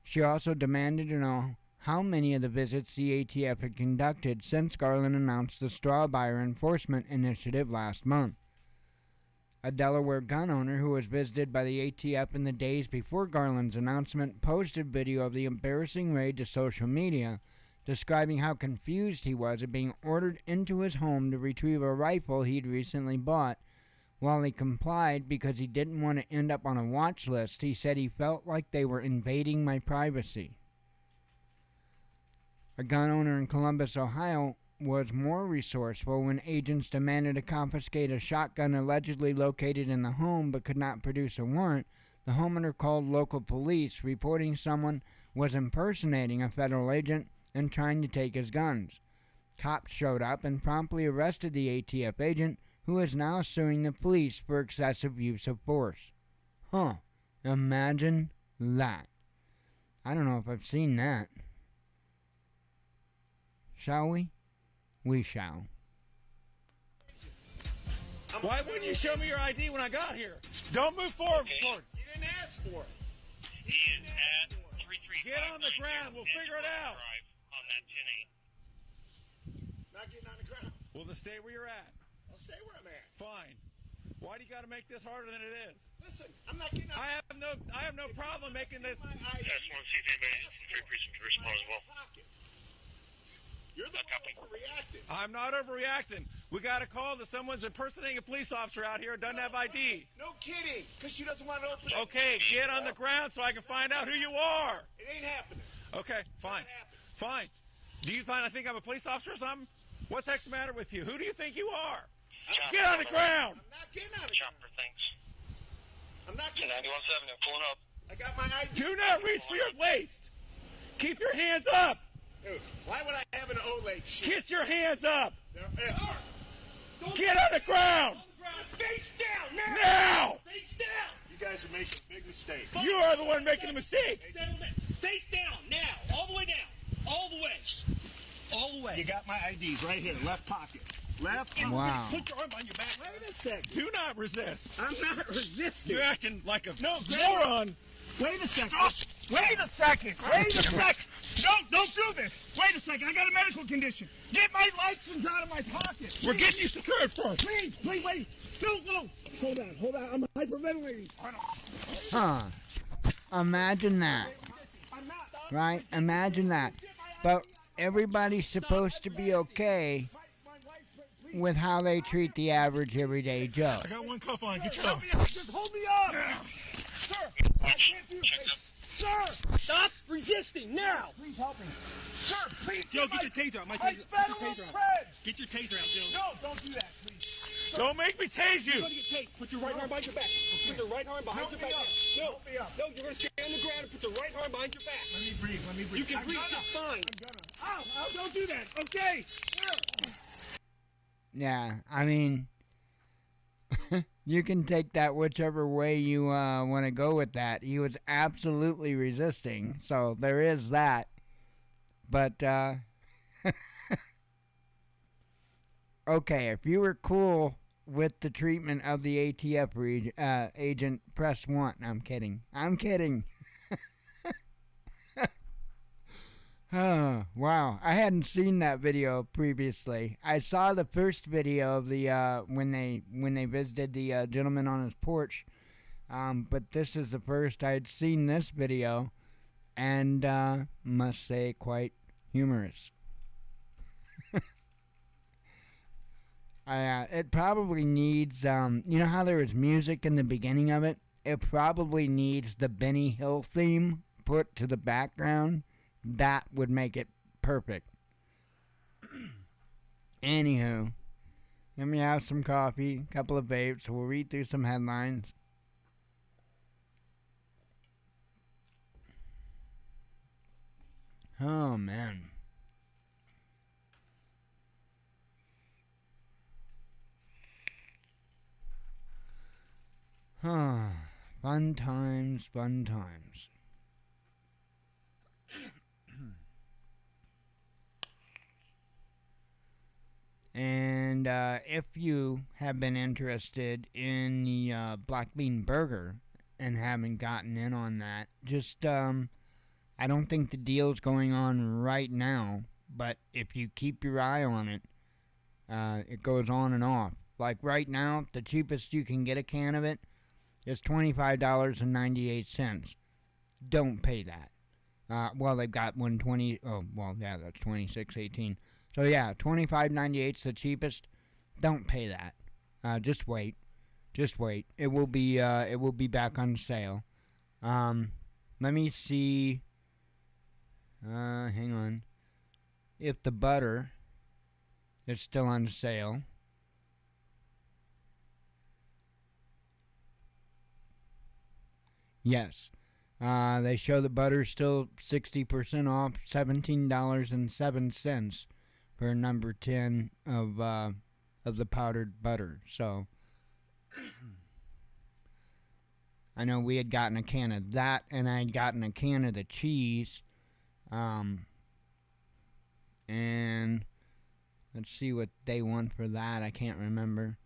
She also demanded to know how many of the visits the ATF had conducted since Garland announced the straw buyer enforcement initiative last month. A Delaware gun owner who was visited by the ATF in the days before Garland's announcement posted video of the embarrassing raid to social media, describing how confused he was at being ordered into his home to retrieve a rifle he'd recently bought. While he complied because he didn't want to end up on a watch list, he said he felt like they were invading my privacy. A gun owner in Columbus, Ohio, was more resourceful when agents demanded to confiscate a shotgun allegedly located in the home but could not produce a warrant. The homeowner called local police, reporting someone was impersonating a federal agent and trying to take his guns. Cops showed up and promptly arrested the ATF agent, who is now suing the police for excessive use of force. Imagine that. I don't know if I've seen that. Shall we? We shall. Why wouldn't you show me your ID when I got here? Don't move forward. You didn't ask for it. He is at 335. Get on the ground. We'll figure it out. On that 10-8. Not getting on the ground. Well, then stay where you're at. I'll stay where I'm at. Fine. Why do you got to make this harder than it is? Listen, I'm not getting on. I have no problem making this. I just want to see if anybody in the precinct can respond as well. You're the Copy. Reacting. I'm not overreacting. We got a call that someone's impersonating a police officer out here who doesn't have ID. No kidding. Because she doesn't want to open it. Okay, get on the ground so I can find out who you are. It ain't happening. Okay, fine. Fine. Do you think I'm a police officer or something? What the heck's the matter with you? Who do you think you are? Get on the ground! I'm not getting out of Chopper, thanks. I'm not getting out 91.7, I'm pulling up. I got my ID. Do not reach for your waist! Keep your hands up! Dude, why would I have an O-leg shit? Get your hands up! Get Get on the ground! Face down now! Now! Face down! You guys are making a big mistake. You are the one making the mistake! Settle down. Face down now! All the way down! All the way! All the way. You got my IDs right here, left pocket. Left pocket. Wow. Put your arm on your back. Wait a second. Do not resist! I'm not resisting. You're acting like a No, moron! Wait a second. Wait a second. Wait a second. No, don't do this. Wait a second. I got a medical condition. Get my license out of my pocket. We're getting you secured first! Please, wait. No. Hold on. I'm hyperventilating. Huh. Imagine that. I'm not. Right? Imagine that. But everybody's supposed to be okay with how they treat the average everyday Joe. I got one cuff on. Get your Help cuff. me up. Just hold me up. Sir, I can't do this. Sir, stop resisting now. Please help me. Sir, please. Joe, get your taser out. My My taser. federal Get your taser out. friend. Get your taser out, Joe. No, don't do that, please. Don't make me tase You're you! going to get tased. Put your right arm behind your back. Put your right arm behind your back. No, you're going to stay on the ground and put your right arm behind your back. Let me breathe. You can breathe just fine. Ow, don't do that. Okay. Yeah, I mean, you can take that whichever way you want to go with that. He was absolutely resisting, so there is that. But, okay, if you were cool with the treatment of the ATF agent, press 1. I'm kidding. Oh, wow. I hadn't seen that video previously. I saw the first video of the when they visited the gentleman on his porch. But this is the first I'd seen this video, and must say quite humorous. It probably needs you know how there was music in the beginning of it? It probably needs the Benny Hill theme put to the background. That would make it perfect. Anywho, let me have some coffee, a couple of vapes. We'll read through some headlines. Oh, man. Fun times, fun times. And if you have been interested in the Black Bean Burger and haven't gotten in on that, just, I don't think the deal's going on right now, but if you keep your eye on it, it goes on and off. Like right now, the cheapest you can get a can of it is $25.98. Don't pay that. Well, they've got 120. Oh, well, yeah, that's 26.18. So yeah, $25.98 is the cheapest. Don't pay that. Just wait. It will be back on sale. Let me see. Hang on. If the butter is still on sale. Yes. They show the butter still 60% off, $17.07 for number 10 of the powdered butter. So I know we had gotten a can of that, and I had gotten a can of the cheese. And let's see what they want for that. I can't remember.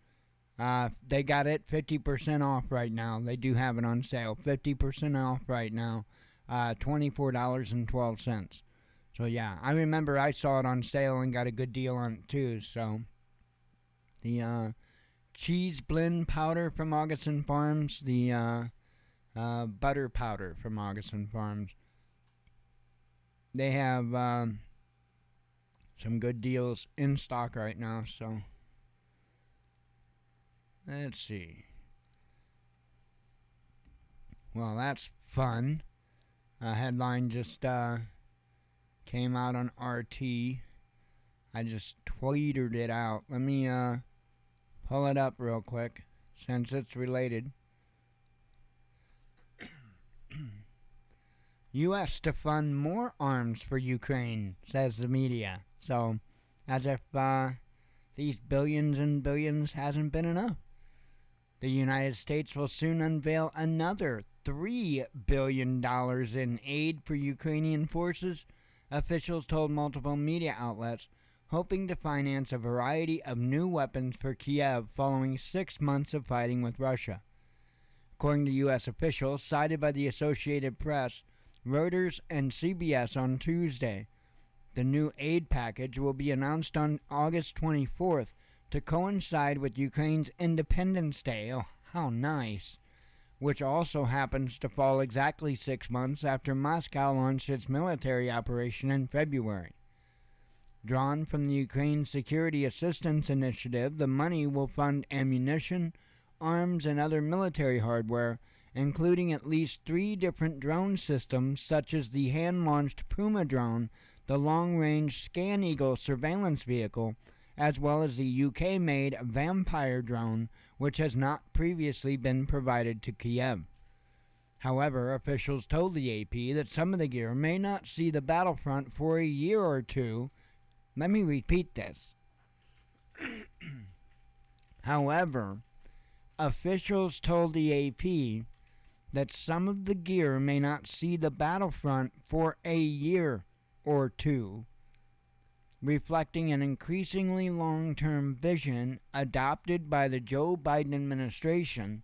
They got it 50% off right now. They do have it on sale. 50% off right now. $24.12. So yeah, I remember I saw it on sale and got a good deal on it too. So the cheese blend powder from Augustin Farms, the butter powder from Augustin Farms. They have some good deals in stock right now, so let's see. Well, that's fun. A headline just came out on RT. I just tweeted it out. Let me pull it up real quick since it's related. U.S. to fund more arms for Ukraine, says the media. So, as if these billions and billions hasn't been enough. The United States will soon unveil another $3 billion in aid for Ukrainian forces, officials told multiple media outlets, hoping to finance a variety of new weapons for Kiev following 6 months of fighting with Russia. According to U.S. officials cited by the Associated Press, Reuters, and CBS on Tuesday, the new aid package will be announced on August 24th to coincide with Ukraine's Independence Day. Oh, how nice! Which also happens to fall exactly 6 months after Moscow launched its military operation in February. Drawn from the Ukraine Security Assistance Initiative, the money will fund ammunition, arms, and other military hardware, including at least 3 different drone systems such as the hand-launched Puma drone, the long-range Scan Eagle surveillance vehicle, as well as the UK-made Vampire drone, which has not previously been provided to Kiev. However, officials told the AP that some of the gear may not see the battlefront for a year or two. Let me repeat this. However, officials told the AP that some of the gear may not see the battlefront for a year or two, reflecting an increasingly long-term vision adopted by the Joe Biden administration.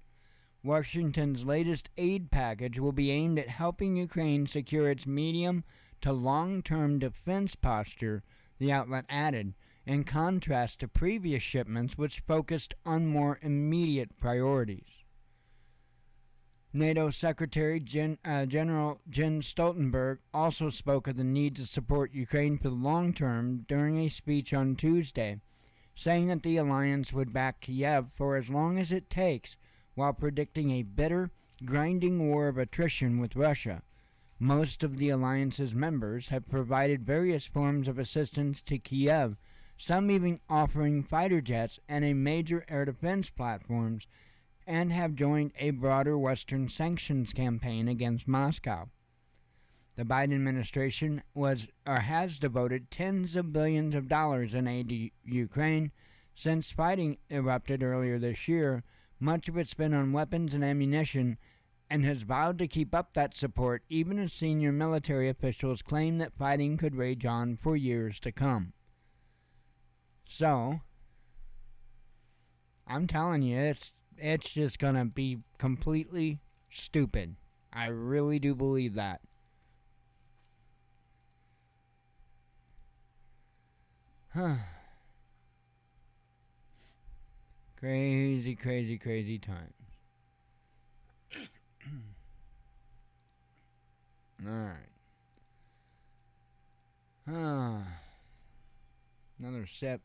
Washington's latest aid package will be aimed at helping Ukraine secure its medium to long-term defense posture, the outlet added, in contrast to previous shipments which focused on more immediate priorities. NATO Secretary General Jens Stoltenberg also spoke of the need to support Ukraine for the long term during a speech on Tuesday, saying that the alliance would back Kiev for as long as it takes, while predicting a bitter, grinding war of attrition with Russia. Most of the alliance's members have provided various forms of assistance to Kiev, some even offering fighter jets and a major air defense platforms, and have joined a broader Western sanctions campaign against Moscow. The Biden administration has devoted tens of billions of dollars in aid to Ukraine since fighting erupted earlier this year. Much of it's been on weapons and ammunition, and has vowed to keep up that support even as senior military officials claim that fighting could rage on for years to come. So, I'm telling you, it's just gonna be completely stupid. I really do believe that. Crazy, crazy, crazy times. Alright. Another sip.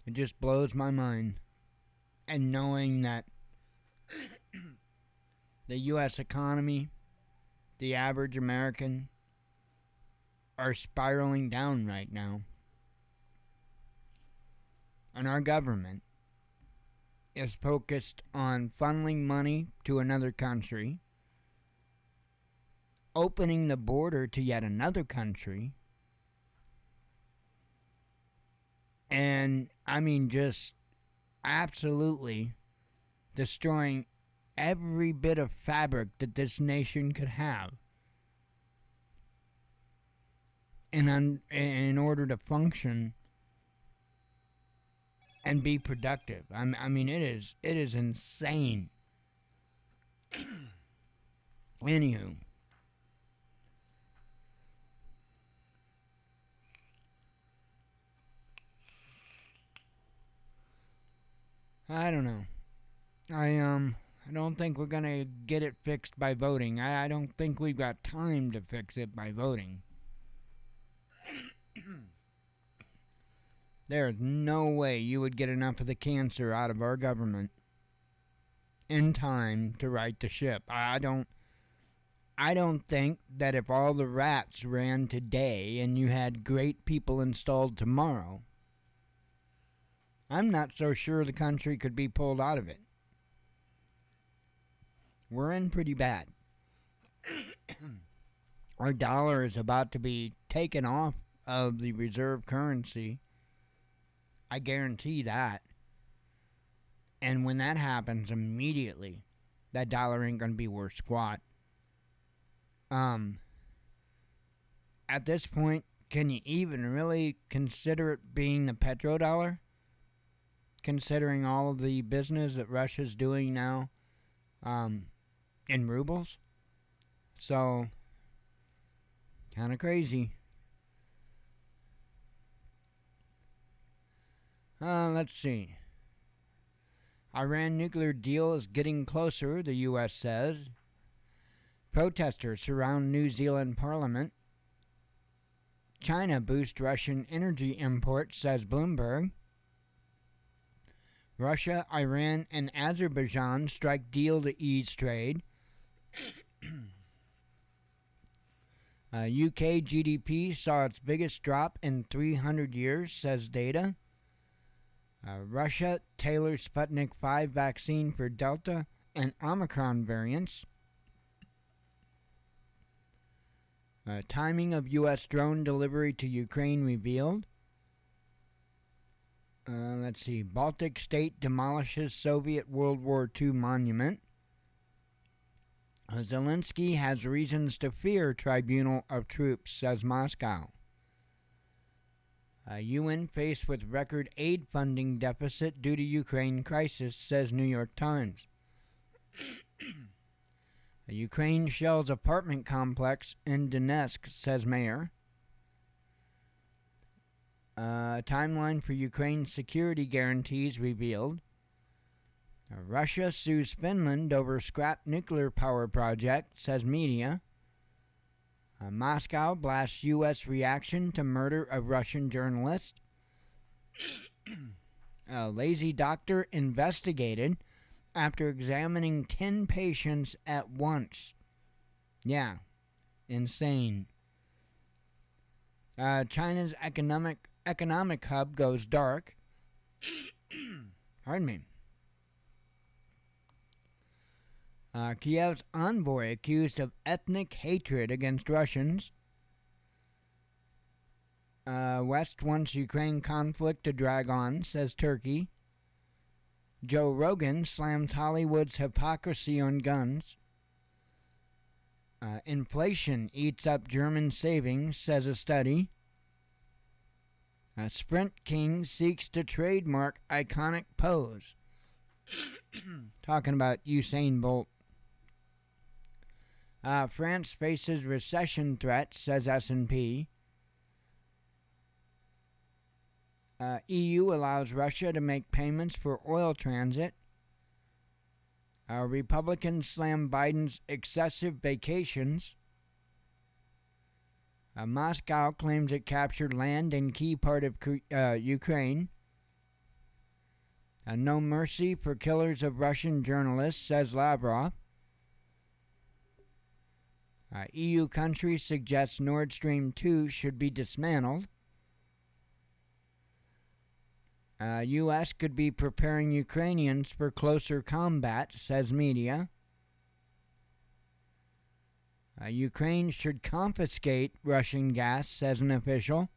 It just blows my mind. And knowing that the U.S. economy, the average American, are spiraling down right now. And our government is focused on funneling money to another country, opening the border to yet another country, and just absolutely destroying every bit of fabric that this nation could have in order to function and be productive. It is insane. Anywho, I don't know. I don't think we're gonna get it fixed by voting. I don't think we've got time to fix it by voting. There's no way you would get enough of the cancer out of our government in time to right the ship. I don't think that if all the rats ran today and you had great people installed tomorrow, I'm not so sure the country could be pulled out of it. We're in pretty bad. Our dollar is about to be taken off of the reserve currency. I guarantee that. And when that happens, immediately, that dollar ain't gonna be worth squat. At this point, can you even really consider it being the petrodollar? Considering all of the business that Russia's doing now, in rubles? So, kind of crazy. Let's see. Iran nuclear deal is getting closer, the U.S. says. Protesters surround New Zealand parliament. China boosts Russian energy imports, says Bloomberg. Russia, Iran, and Azerbaijan strike deal to ease trade. UK GDP saw its biggest drop in 300 years, says data. Russia tailors Sputnik 5 vaccine for Delta and Omicron variants. Timing of U.S. drone delivery to Ukraine revealed. Let's see. Baltic state demolishes Soviet World War II monument. Zelensky has reasons to fear tribunal of troops, says Moscow. UN faced with record aid funding deficit due to Ukraine crisis, says New York Times. Ukraine shells apartment complex in Donetsk, says mayor. Timeline for Ukraine security guarantees revealed. Russia sues Finland over scrap nuclear power project, says media. Moscow blasts U.S. reaction to murder of Russian journalist. A lazy doctor investigated after examining 10 patients at once. Yeah, insane. China's economic hub goes dark. Pardon me. Kiev's envoy accused of ethnic hatred against Russians. West wants Ukraine conflict to drag on, says Turkey. Joe Rogan slams Hollywood's hypocrisy on guns. Inflation eats up German savings, says a study. Sprint King seeks to trademark iconic pose. Talking about Usain Bolt. France faces recession threat, says S&P. EU allows Russia to make payments for oil transit. Republicans slam Biden's excessive vacations. Moscow claims it captured land in key part of Ukraine. No mercy for killers of Russian journalists, says Lavrov. EU country suggests Nord Stream 2 should be dismantled. U.S. could be preparing Ukrainians for closer combat, says media. Ukraine should confiscate Russian gas, says an official.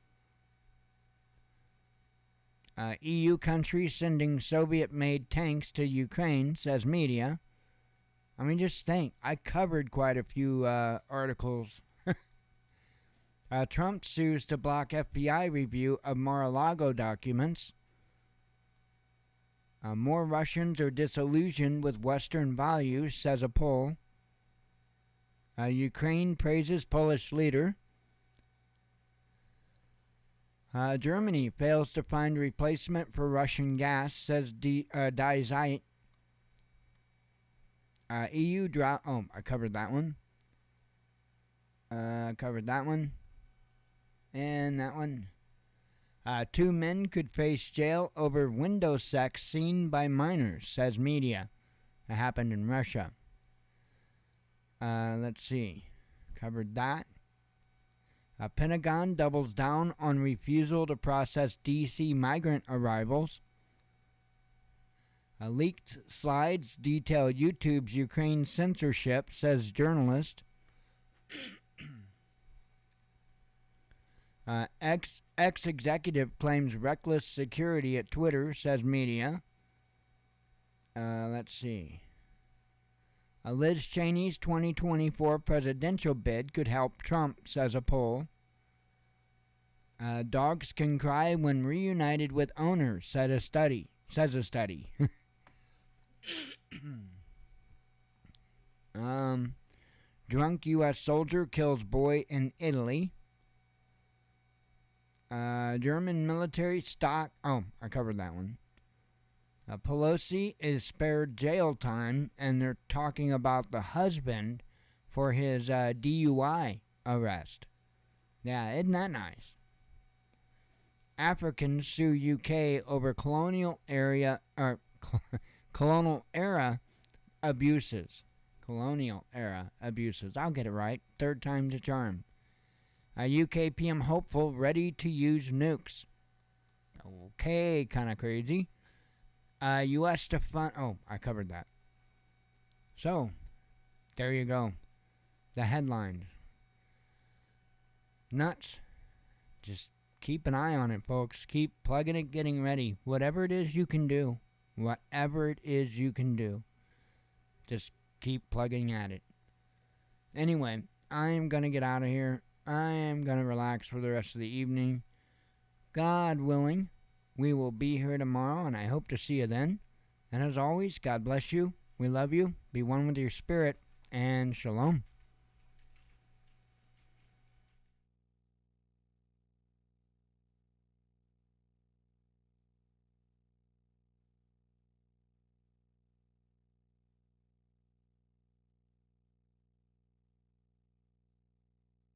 EU country sending Soviet-made tanks to Ukraine, says media. I mean, just think. I covered quite a few articles. Trump sues to block FBI review of Mar-a-Lago documents. More Russians are disillusioned with Western values, says a poll. Ukraine praises Polish leader. Germany fails to find replacement for Russian gas, says Die Zeit. EU drought. Oh, I covered that one. Covered that one. And that one. 2 men could face jail over window sex seen by minors, says media. That happened in Russia. Let's see. Covered that. Pentagon doubles down on refusal to process D.C. migrant arrivals. Leaked slides detail YouTube's Ukraine censorship, says journalist. Ex-executive claims reckless security at Twitter, says media. Let's see. Liz Cheney's 2024 presidential bid could help Trump, says a poll. Dogs can cry when reunited with owners, says a study. Drunk U.S. soldier kills boy in Italy. German military stock. Oh, I covered that one. Pelosi is spared jail time, and they're talking about the husband for his DUI arrest. Yeah, isn't that nice? Africans sue UK over colonial era abuses. Colonial era abuses. I'll get it right. 3rd time's a charm. UK PM hopeful ready to use nukes. Okay, kind of crazy. U.S. to fund. Oh, I covered that. So, there you go. The headlines. Nuts. Just keep an eye on it, folks. Keep plugging it, getting ready. Whatever it is you can do. Whatever it is you can do. Just keep plugging at it. Anyway, I'm going to get out of here. I am going to relax for the rest of the evening. God willing, we will be here tomorrow, and I hope to see you then. And as always, God bless you. We love you. Be one with your spirit, and shalom.